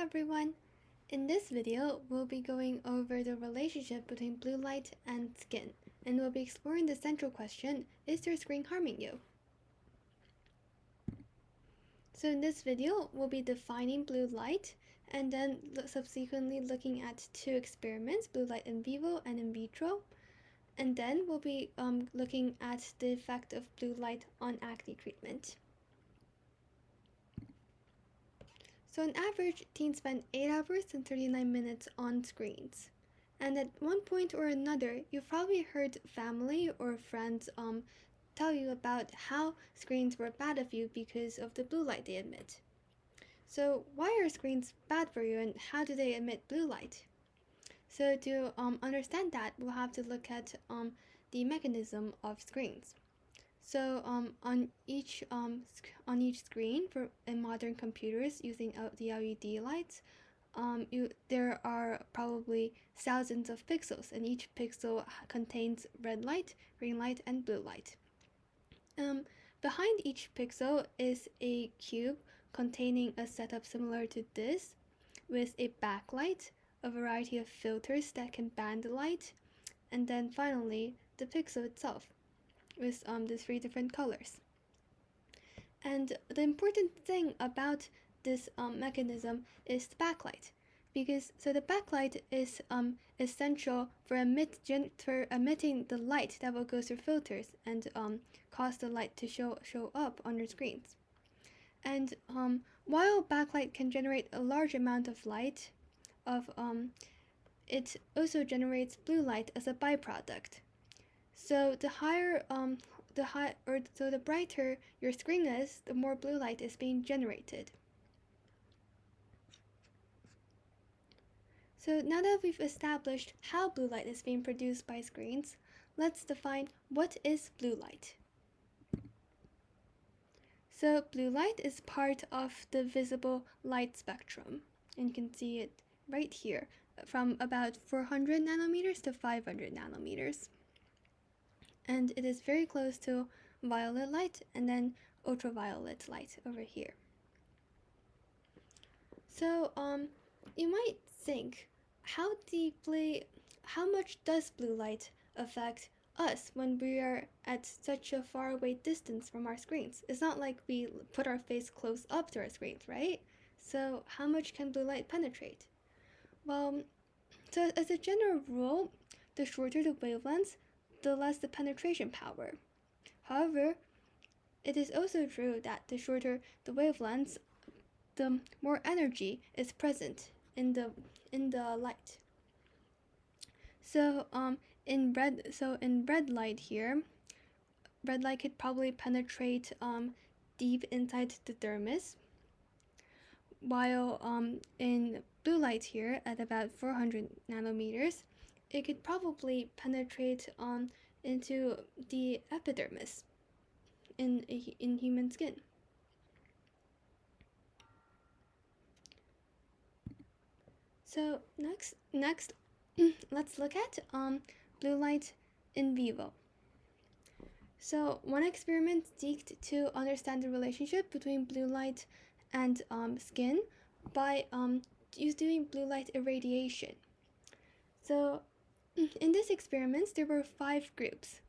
everyone! In this video, we'll be going over the relationship between blue light and skin, and we'll be exploring the central question, is your screen harming you? So in this video, we'll be defining blue light, and then subsequently looking at two experiments, blue light in vivo and in vitro, and then we'll be looking at the effect of blue light on acne treatment. So on average, teens spend 8 hours and 39 minutes on screens. And at one point or another, you've probably heard family or friends tell you about how screens were bad for you because of the blue light they emit. So why are screens bad for you and how do they emit blue light? So to understand that, we'll have to look at the mechanism of screens. So on each screen in modern computers using the LED lights, there are probably thousands of pixels, and each pixel contains red light, green light, and blue light. Behind each pixel is a cube containing a setup similar to this, with a backlight, a variety of filters that can band the light, and then finally the pixel itself, with the 3 different colors. And the important thing about this mechanism is the backlight, because the backlight is essential for emitting the light that will go through filters and cause the light to show up on your screens. And while backlight can generate a large amount of light, it also generates blue light as a byproduct. So the brighter your screen is, the more blue light is being generated. So now that we've established how blue light is being produced by screens, let's define what is blue light. So blue light is part of the visible light spectrum, and you can see it right here, from about 400 nanometers to 500 nanometers. And it is very close to violet light and then ultraviolet light over here. So you might think, how much does blue light affect us when we are at such a far away distance from our screens? It's not like we put our face close up to our screens, right? So how much can blue light penetrate? Well, so as a general rule, the shorter the wavelengths, the less the penetration power. However, it is also true that the shorter the wavelengths, the more energy is present in the light. So in red light here, red light could probably penetrate deep inside the dermis, while in blue light here at about 400 nanometers, it could probably penetrate into the epidermis in human skin. So next let's look at blue light in vivo. So one experiment seeked to understand the relationship between blue light and skin by doing blue light irradiation. So in this experiment, there were 5 groups: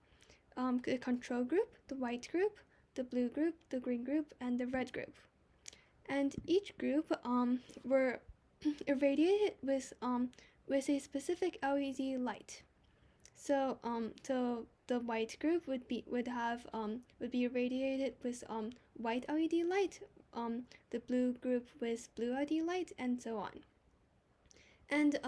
the control group, the white group, the blue group, the green group, and the red group. And each group were irradiated with a specific LED light. So the white group would be irradiated with white LED light, the blue group with blue LED light, and so on. And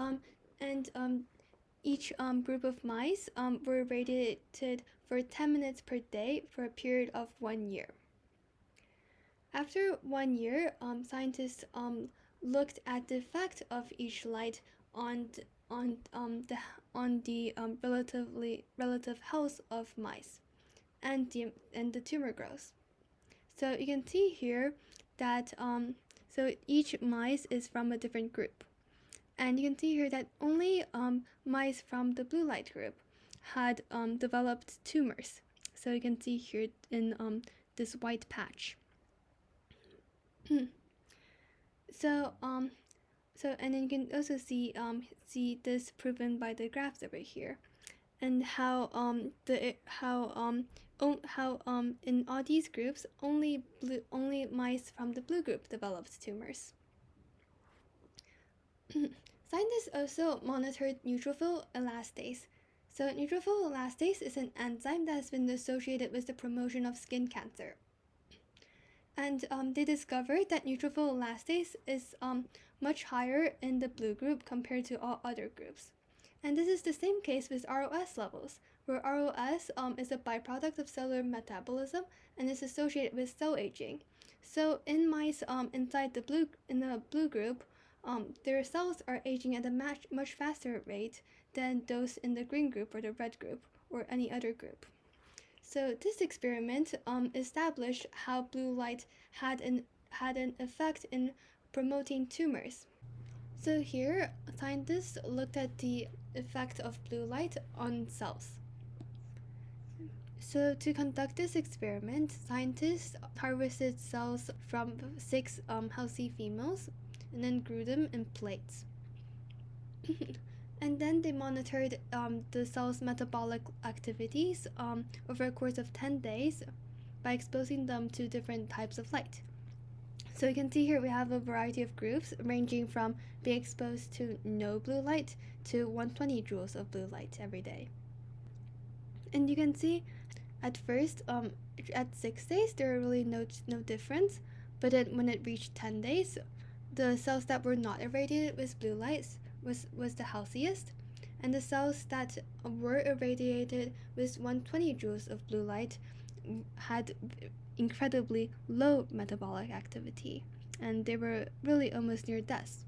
each group of mice were irradiated for 10 minutes per day for a period of 1 year. After 1 year, scientists looked at the effect of each light on the relative health of mice and the tumor growth. So you can see here that so each mice is from a different group. And you can see here that only mice from the blue light group had developed tumors. So you can see here in this white patch. So So, and then you can also see this proven by the graphs over here, and how in all these groups only mice from the blue group developed tumors. Scientists also monitored neutrophil elastase. So neutrophil elastase is an enzyme that has been associated with the promotion of skin cancer. And they discovered that neutrophil elastase is much higher in the blue group compared to all other groups. And this is the same case with ROS levels, where ROS is a byproduct of cellular metabolism and is associated with cell aging. So in mice inside the blue group, their cells are aging at a much faster rate than those in the green group or the red group or any other group. So this experiment established how blue light had an effect in promoting tumors. So here, scientists looked at the effect of blue light on cells. So to conduct this experiment, scientists harvested cells from 6 healthy females and then grew them in plates. And then they monitored the cell's metabolic activities over a course of 10 days by exposing them to different types of light. So you can see here we have a variety of groups ranging from being exposed to no blue light to 120 joules of blue light every day. And you can see at first, at 6 days, there were really no difference, but then when it reached 10 days, the cells that were not irradiated with blue lights was the healthiest, and the cells that were irradiated with 120 joules of blue light had incredibly low metabolic activity, and they were really almost near death.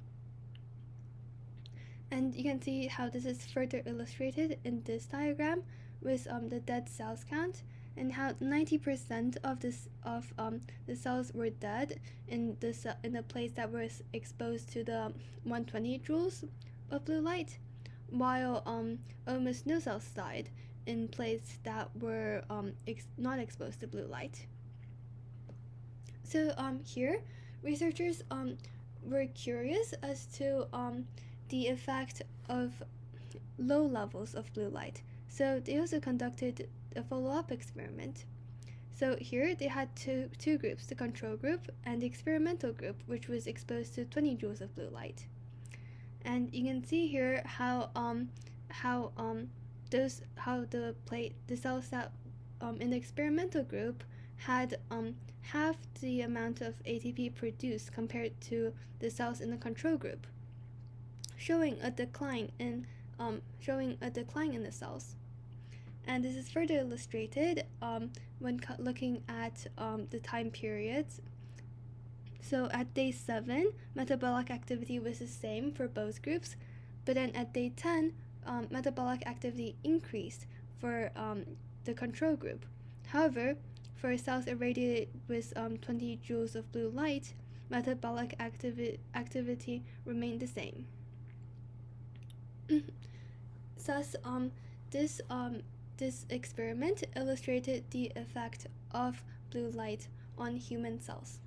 And you can see how this is further illustrated in this diagram with the dead cells count, and how 90% of the cells were dead in the place that was exposed to the 120 joules of blue light, while almost no cells died in places that were not exposed to blue light. So here, researchers were curious as to the effect of low levels of blue light. So they also conducted a follow-up experiment. So here they had two groups, the control group and the experimental group, which was exposed to 20 joules of blue light. And you can see here how the cells that in the experimental group had half the amount of ATP produced compared to the cells in the control group, showing a decline in the cells. And this is further illustrated when looking at the time periods. So at day 7, metabolic activity was the same for both groups, but then at day 10, metabolic activity increased for the control group. However, for cells irradiated with 20 joules of blue light, metabolic activity remained the same. Thus, this experiment illustrated the effect of blue light on human cells.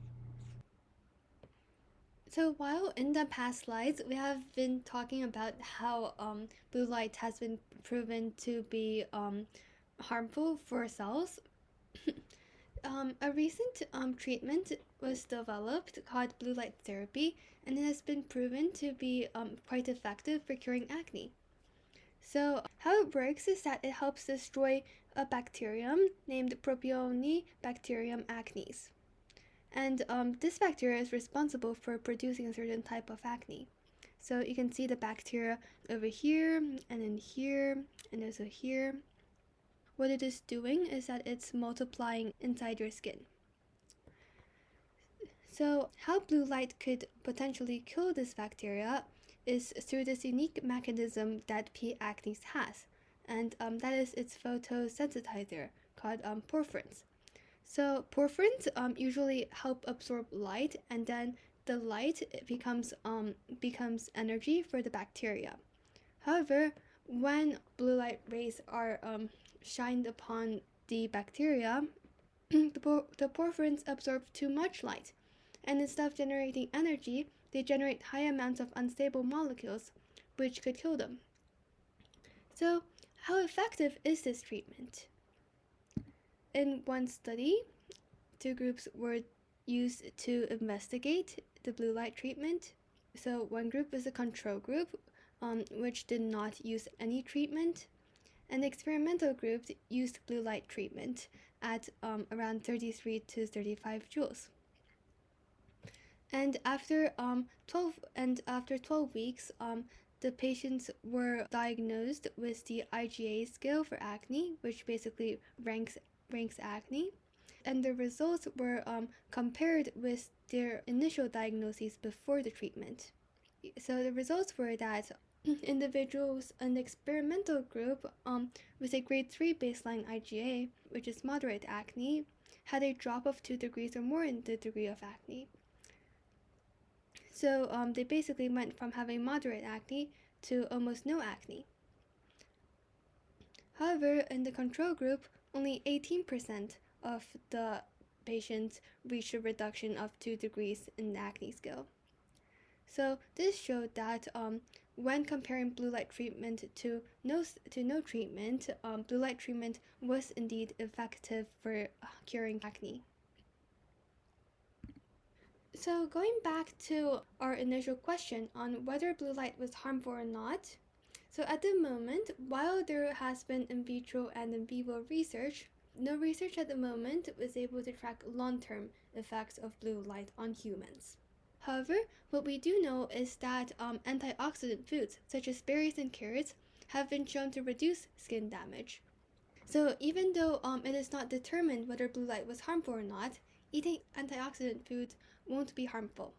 So while in the past slides we have been talking about how blue light has been proven to be harmful for cells, a recent treatment was developed called blue light therapy, and it has been proven to be quite effective for curing acne. So how it works is that it helps destroy a bacterium named Propionibacterium acnes. And this bacteria is responsible for producing a certain type of acne. So you can see the bacteria over here, and then here, and also here. What it is doing is that it's multiplying inside your skin. So how blue light could potentially kill this bacteria is through this unique mechanism that P. acnes has, and that is its photosensitizer called porphyrins. So porphyrins usually help absorb light, and then the light becomes energy for the bacteria. However, when blue light rays are shined upon the bacteria, the porphyrins absorb too much light, and instead of generating energy, they generate high amounts of unstable molecules, which could kill them. So, how effective is this treatment? In one study, two groups were used to investigate the blue light treatment. So, one group was a control group, which did not use any treatment, and the experimental group used blue light treatment at around 33 to 35 joules. And after 12 weeks, the patients were diagnosed with the IGA scale for acne, which basically ranks acne, and the results were compared with their initial diagnoses before the treatment. So the results were that individuals in the experimental group with a grade 3 baseline IGA, which is moderate acne, had a drop of 2 degrees or more in the degree of acne. So they basically went from having moderate acne to almost no acne. However, in the control group, only 18% of the patients reached a reduction of 2 degrees in the acne scale. So this showed that when comparing blue light treatment to no treatment, blue light treatment was indeed effective for curing acne. So going back to our initial question on whether blue light was harmful or not, so at the moment, while there has been in vitro and in vivo research, no research at the moment was able to track long-term effects of blue light on humans. However, what we do know is that antioxidant foods such as berries and carrots have been shown to reduce skin damage. So even though it is not determined whether blue light was harmful or not, eating antioxidant foods won't be harmful.